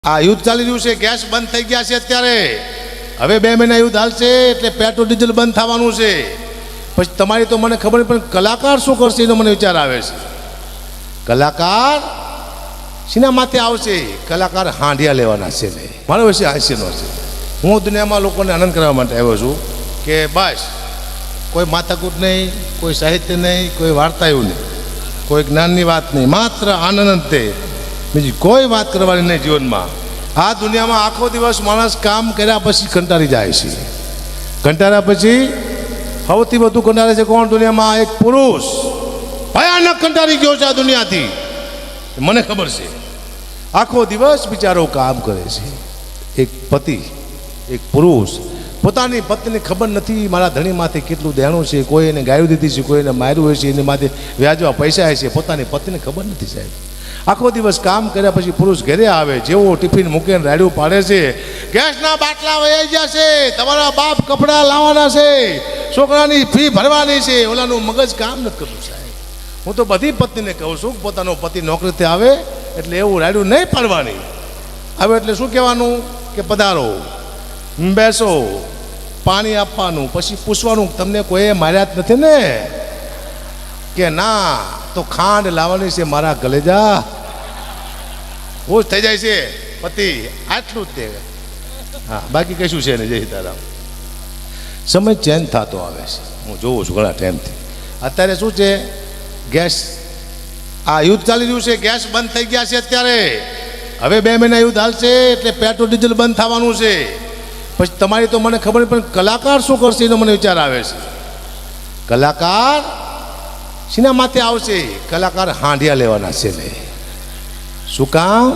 આ યુદ્ધ ચાલી રહ્યું છે, ગેસ બંધ થઈ ગયા છે અત્યારે. હવે 2 મહિના યુદ્ધ હાલશે એટલે પેટ્રોલ ડીઝલ બંધ થવાનું છે. પછી તમારી તો મને ખબર નહીં, પણ કલાકાર શું કરશે એનો મને વિચાર આવે છે. કલાકાર શીના માથે આવશે? કલાકાર હાંડિયા લેવાના છે ને મારો વિશે હાસ્યનો છે. હું દુનિયામાં લોકોને આનંદ કરવા માટે આવ્યો છું કે બસ કોઈ માથાકૂટ નહીં, કોઈ સાહિત્ય નહીં, કોઈ વાર્તા એવું નહીં, કોઈ જ્ઞાનની વાત નહીં, માત્ર આનંદ તે, બીજી કોઈ વાત કરવાની નહીં જીવનમાં. આ દુનિયામાં આખો દિવસ માણસ કામ કર્યા પછી કંટાળી જાય છે. કંટાળ્યા પછી સૌથી વધુ કંટાળે છે કોણ દુનિયામાં? એક પુરુષ. ભયાનક કંટાળી ગયો છે આ દુનિયાથી, મને ખબર છે. આખો દિવસ બિચારો કામ કરે છે. એક પતિ, એક પુરુષ પોતાની પત્નીને ખબર નથી મારા ધણીમાંથી કેટલું દેણું છે. કોઈ એને ગાયું દીધી છે, કોઈ એને માર્યું હોય છે, એની માથે વ્યાજવા પૈસા છે. પોતાની પત્નીને ખબર નથી સાહેબ. આખો દિવસ કામ કર્યા પછી પુરુષ ઘરે આવે, જેવો ટિફિન મૂકીને રાડ્યું પાડે છે, ગેસના બાટલા વહી ગયા છે, તમારા બાપ કપડાં લાવવાના છે, છોકરાની ફી ભરવાની છે, ઓલાનું મગજ કામ નથી કરતું સાહેબ. હું તો બધી પત્નીને કહું છું કે પોતાનો પતિ નોકરીથી આવે એટલે એવું રાડ્યું નહીં પાડવાની. આવે એટલે શું કહેવાનું કે પધારો, બેસો, પાણી આપવાનું, પછી પૂછવાનું તમને કોઈએ માર્યા જ નથી ને? કે ના, તો ખાંડ લાવવાની છે મારા કલેજા. ખુશ થઈ જાય છે પતિ, આટલું જ તે. હા, બાકી કશું છે ને. જય સીતારામ. સમય ચેન્જ થતો આવે છે, હું જોઉં છું ઘણા ટાઈમથી. અત્યારે શું છે, ગેસ આ યુદ્ધ ચાલી રહ્યું છે, ગેસ બંધ થઈ ગયા છે અત્યારે. હવે 2 મહિના યુદ્ધ હાલશે એટલે પેટ્રોલ ડીઝલ બંધ થવાનું છે. પછી તમારી તો મને ખબર નહીં, પણ કલાકાર શું કરશે એનો મને વિચાર આવે છે. કલાકાર શીના માથે આવશે? કલાકાર હાંડિયા લેવાના છે ને. શું કામ?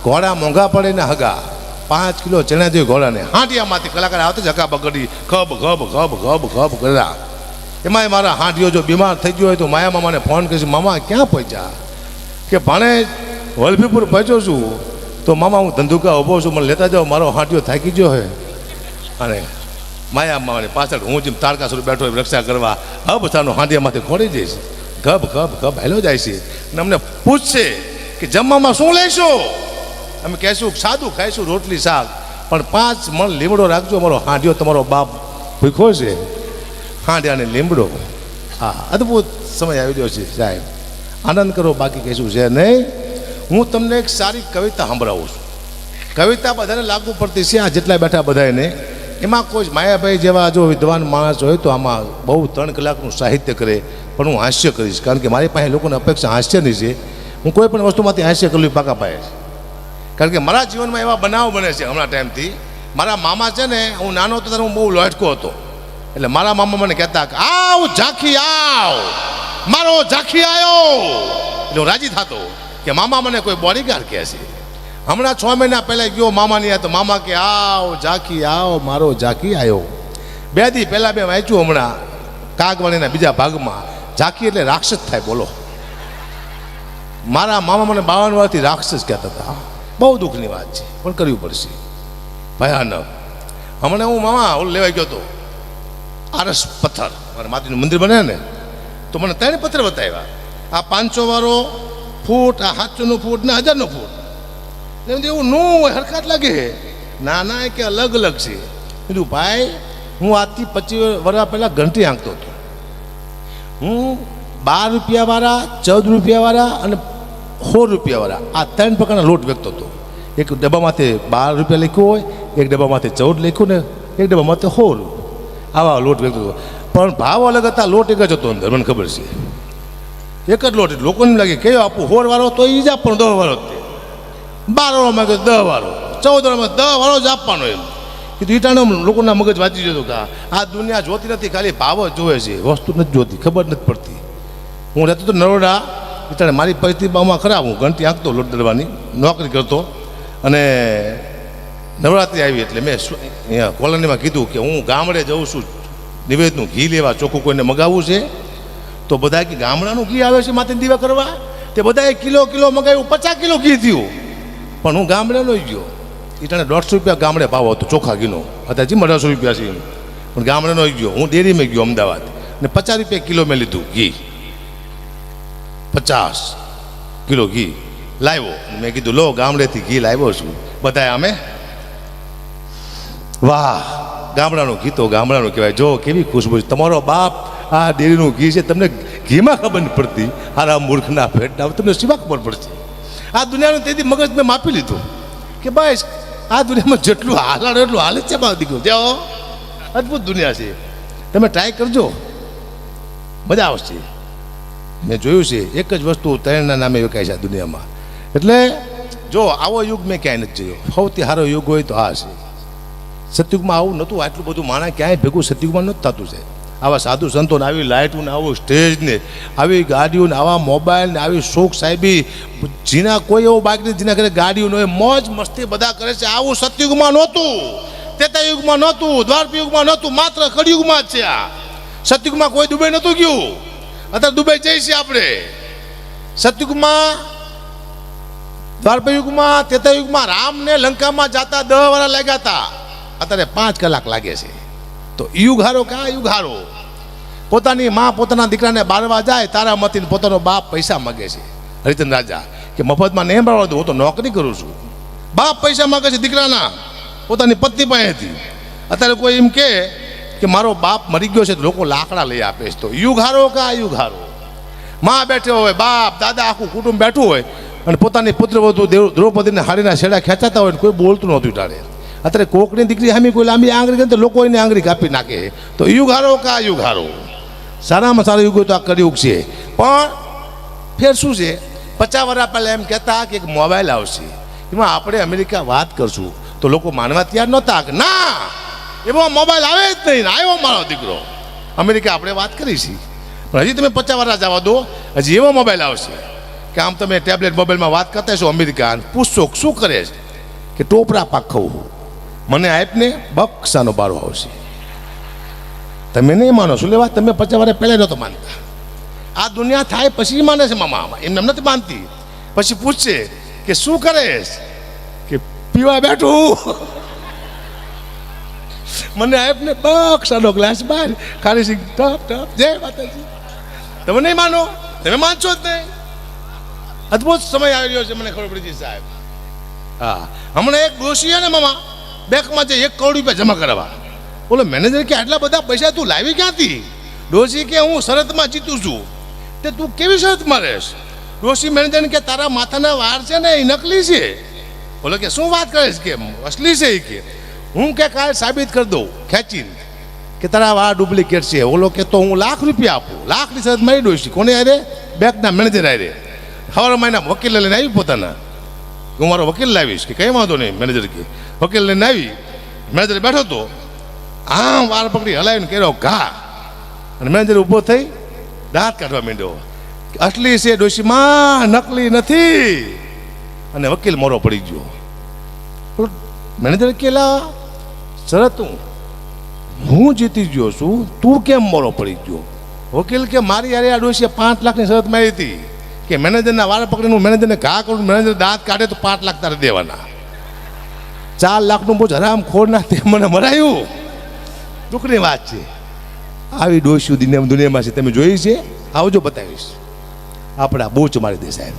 ઘોડા મોંઘા પડે ને હગા. 5 કિલો ચણા જોઈએ ઘોડાને. હાંડિયામાંથી કલાકાર આવતો જ હગા બગડી ખબ ખબ ખબ ખબ ખબ કર્યા. એમાંય મારા હાંડિયો જો બીમાર થઈ ગયો હોય તો માયા મામાને ફોન કરીશ, મામા ક્યાં પહોંચ્યા? કે ભાણે વલભીપુર પહોંચ્યો છું. તો મામા હું ધંધુકા ઊભો છું, મને લેતા જાઓ, મારો હાંડિયો થાકી ગયો હે. અને માયા મામાની પાછળ હું જેમ તારકા સ્વરૂપ બેઠો હોય રક્ષા કરવા, હબથાનો હાંડિયામાંથી ખોડી જઈશ. ગબ ગબ ગબ હેલો જાય છે. અને અમને પૂછશે કે જમવામાં શું લેશો? અમે કહેશું સાદું ખાઈશું, રોટલી શાક, પણ 5 મણ લીમડો રાખજો, મારો હાંડિયો તમારો બાપ ભૂખ્યો છે. હાંડિયાને લીમડો. હા, અદ્ભુત સમય આવી ગયો છે સાહેબ. આનંદ કરો, બાકી કહેશું છે નહીં. હું તમને એક સારી કવિતા સંભળાવું છું. કવિતા બધાને લાગુ પડતી છે, આ જેટલા બેઠા બધાને. એમાં કોઈ માયાભાઈ જેવા જો વિદ્વાન માણસ હોય તો આમાં બહુ 3 કલાકનું સાહિત્ય કરે, પણ હું હાસ્ય કરીશ, કારણ કે મારી પાસે લોકોને અપેક્ષા હાસ્યની છે. હું કોઈ પણ વસ્તુમાંથી હાસ્ય કરવું પાકા પાયે છે, કારણ કે મારા જીવનમાં એવા બનાવ બને છે હમણાં ટાઈમથી. મારા મામા છે ને, હું નાનો હતો ત્યારે હું બહુ લોટકો હતો. એટલે મારા મામા મને કહેતા કે આવ ઝાંખી આવ, મારો ઝાંખી આવ્યો. એટલે હું રાજી થતો કે મામા મને કોઈ બોડીગાર્ડ કહે છે. હમણાં 6 મહિના પહેલાં ગયો મામાની આ, તો મામા કે આવ ઝાંખી આવ, મારો ઝાંખી આવ્યો. 2 દી પહેલાં મેં વાંચ્યું હમણાં કાગવાણીના બીજા ભાગમાં, ઝાંખી એટલે રાક્ષસ થાય. બોલો, મારા મામા મને 52 વર્ષથી રાક્ષસ કહેતા હતા. બહુ દુઃખની વાત છે, પણ કરવી પડશે, ભયાનક. હમણાં હું મામા ઓલું લેવાઈ ગયો હતો, આરસ પથ્થર, મારા માતાજીનું મંદિર બને ને, તો મને 3 પથ્થર બતાવ્યા. આ 500 વાળો ફૂટ, આ 700નો ફૂટ ને 1000નો ફૂટ. એવું નું હોય, હરખાત લાગે. ના ના, કે અલગ અલગ છે. કીધું ભાઈ, હું આજથી 25 વર્ષ પહેલાં ઘંટી આંકતો હતો. હું 12 રૂપિયાવાળા, 14 રૂપિયાવાળા અને 16 રૂપિયાવાળા, આ 3 પ્રકારના લોટ વેચતો હતો. એક ડબ્બામાંથી 12 રૂપિયા લખ્યું હોય, એક ડબ્બામાંથી 14 લખ્યું ને એક ડબ્બામાંથી 16. આવા લોટ વેચતો હતો, પણ ભાવ અલગ હતા, લોટ એક જ હતો અંદર, મને ખબર છે. એક જ લોટ. લોકોને લાગે કયો આપું, 16 વાળો તો એ જ આપવાનો, 10 વાળો. 12 વાળામાં 10 વાળો, 14 વાળામાં 10 વાળો જ આપવાનો. એમ કીધું. ઈટાનો લોકોના મગજ વાંચી જતો કે આ દુનિયા જોતી નથી, ખાલી ભાવ જ જોવે છે, વસ્તુ નથી જોતી, ખબર નથી પડતી. હું રહેતો હતો નરોડા, ઈટાણે મારી પરિસ્થિતિમાં ખરાબ. હું ઘંટી આંકતો, લોટ દરવાની નોકરી કરતો. અને નવરાત્રિ આવી એટલે મેં અહીંયા કોલોનીમાં કીધું કે હું ગામડે જાઉં છું નિવેદનું ઘી લેવા, ચોખ્ખું કોઈને મગાવવું છે. તો બધા કે ગામડાનું ઘી આવે છે માથે દીવા કરવા. તે બધાએ કિલો મગાવ્યું, 50 કિલો ઘી થયું. પણ હું ગામડે લઈ ગયો. ઈટાણે 150 રૂપિયા ગામડે ભાવ હતો ચોખ્ખા ઘીનો, અત્યારે 1800 રૂપિયા છે. પણ ગામડે લઈ ગયો. હું ડેરીમાં ગયો અમદાવાદ, ને 50 રૂપિયા કિલો મેં લીધું ઘી. 50 કિલો ઘી લાવ્યો. મેં કીધું લો ગામડેથી ઘી લાવ્યો છું. બધાય અમે વાહ ગામડાનું ઘી તો ગામડાનું કહેવાય. જો કેવી ખુશ્બુ છે. તમારો બાપ આ ડેરીનું ઘી છે, તમને ઘીમાં ખબર નથી પડતી. હારા મૂર્ખના પેટના તમને શિવા ખબર પડશે. આ દુનિયાનું તેથી મગજ મેં માપી લીધું કે ભાઈ આ દુનિયામાં જેટલું હાલાડો એટલું હાલે જ છે. મારો દીકરો જાઓ, અદ્ભુત દુનિયા છે. તમે ટ્રાય કરજો, મજા આવશે. મેં જોયું છે એક જ વસ્તુ ત્રણના નામે વેચાય છે આ દુનિયામાં. એટલે જો આવો યુગ મેં ક્યાંય નથી જોયો. સૌથી સારો યુગ હોય તો આ છે. સતયુગમાં આવું નહોતું. આટલું બધું માણસ ક્યાંય ભેગું સતયુગમાં નહોતું થતું છે. આવા સાધુ સંતોને આવી લાઇટને આવું સ્ટેજને આવી ગાડીઓને આવા મોબાઈલને આવી શોખ સાહેબી જીના કોઈ એવો બાઇક નથી જેના ઘરે ગાડીઓ ન હોય. મોજ મસ્તી બધા કરે છે. આવું સતયુગમાં નહોતું, ત્રેતાયુગમાં નહોતું, દ્વાપરયુગમાં નહોતું, માત્ર કળિયુગમાં જ છે. આ સતયુગમાં કોઈ દુબઈ નહોતું ગયું. અત્યારે દુબઈ જઈએ છીએ આપણે. સતયુગમાં, દ્વાપરયુગમાં, ત્રેતાયુગમાં રામને લંકામાં જાતા 10 વર્ષ લાગ્યા હતા. અત્યારે 5 કલાક લાગે છે. તો યુગ હારો કા યુગ હારો. પોતાની માં પોતાના દીકરાને બાળવા જાય તારા મતીને પોતાનો બાપ પૈસા માગે છે. હરિચંદ્ર રાજા કે મફતમાં નહીં બાળવા દો, હું તો નોકરી કરું છું. બાપ પૈસા માગે છે દીકરાના, પોતાની પત્ની પાસેથી. અત્યારે કોઈ એમ કે મારો બાપ મરી ગયો છે તો લોકો લાકડા લઈ આપે છે. તો યુગ હારો કા યુગ હારો. માં બેઠો હોય, બાપ દાદા આખું કુટુંબ બેઠું હોય અને પોતાની પુત્રવધુ દ્રૌપદીને હાડીના છેડા ખેંચાતા હોય ને કોઈ બોલતું નહોતું ટાળે. અત્યારે કોકની દીકરી સામે કોઈ લાંબી આંગળી કરે તો લોકો એને આંગળી કાપી નાખે. તો યુગ હારો કા યુગ હારો. સારામાં સારો યુગ તો આ કળિયુગ છે. પણ ફેર શું છે, 50 વર્ષ પહેલાં એમ કહેતા કે એક મોબાઈલ આવશે, એમાં આપણે અમેરિકા વાત કરશું તો લોકો માનવા તૈયાર નહોતા કે ના એવો મોબાઈલ આવે જ નહીં. આવ્યો મારો દીકરો, અમેરિકા આપણે વાત કરી છે. પણ હજી તમે 50 વર્ષ જવા દો, હજી એવો મોબાઈલ આવશે કે આમ તમે ટેબ્લેટ મોબાઈલમાં વાત કરતા છો અમેરિકા, પૂછશો શું કરે છે કે ટોપરા પાક ખાવું, મને આપને બક્ષાનો બારો આવશે. તમે નહીં માનો શું લેવા, તમે 50 વર્ષ પહેલાં નહોતો માનતા. આ દુનિયા થાય પછી માને છે મામા, એમને નથી માનતી. પછી પૂછશે કે શું કરે કે પીવા બેઠું, મને આપને બક્ષાનો ગ્લાસ બહાર ખાલી સિંગ ટપ ટપ જય માતાજી. તમે નહીં માનો, તમે માનશો જ નહીં. અદ્ભુત સમય આવી રહ્યો છે, મને ખબર પડી છે સાહેબ. હા, હમણાં એક ડોશી ને મામા બેંકમાં જે 1 કરોડ રૂપિયા જમા કરાવવા, બોલો મેનેજર કે આટલા બધા પૈસા તું લાવી ક્યાંથી? ડોશી કે હું શરતમાં જીતું છું. તે તું કેવી શરતમાં રહેશ? ડોશી મેનેજરને કે તારા માથાના વાળ છે ને એ નકલી છે. બોલો કે શું વાત કરે છે કે અસલી છે. એ કે હું કે કાલ સાબિત કરી દઉં ખેંચીને કે તારા વાળ ડુપ્લિકેટ છે. ઓલો કે તો હું ₹1,00,000 આપું. 1,00,000ની શરત મારી ડોશી કોને આરે? બેંકના મેનેજર આરે. સવારે મહિના વકીલ લઈને આવી પોતાના, હું મારો વકીલ લાવીશ કે કંઈ વાંધો નહીં. મેનેજર કે વકીલ લઈને આવી, મેનેજર બેઠો હતો, આમ વાર પકડી હલાવીને કર્યો ઘા, અને મેનેજર ઊભો થઈ દાંત કાઢવા માંડ્યો. અસલી છે ડોશીમાં, નકલી નથી. અને વકીલ મોરો પડી ગયો. મેનેજર કેલા શરત હું જીતી ગયો છું, તું કેમ મોરો પડી ગયો? વકીલ કે મારી યારે આ ડોશીએ 5 લાખની શરત મારી હતી કે મેનેજરના વાળ પકડીને મેનેજરને ઘા કરું, મેનેજર દાંત કાઢે તો 5 લાખ તારે દેવાના. 4 લાખનું બોજ હરામ ખોર ના તે મને મરાયું. દુઃખની વાત છે. આવી ડોશીઓ દુનિયામાં છે, તમે જોઈ છે? આવજો બતાવીશ. આપણા બોચ મારી દે સાહેબ.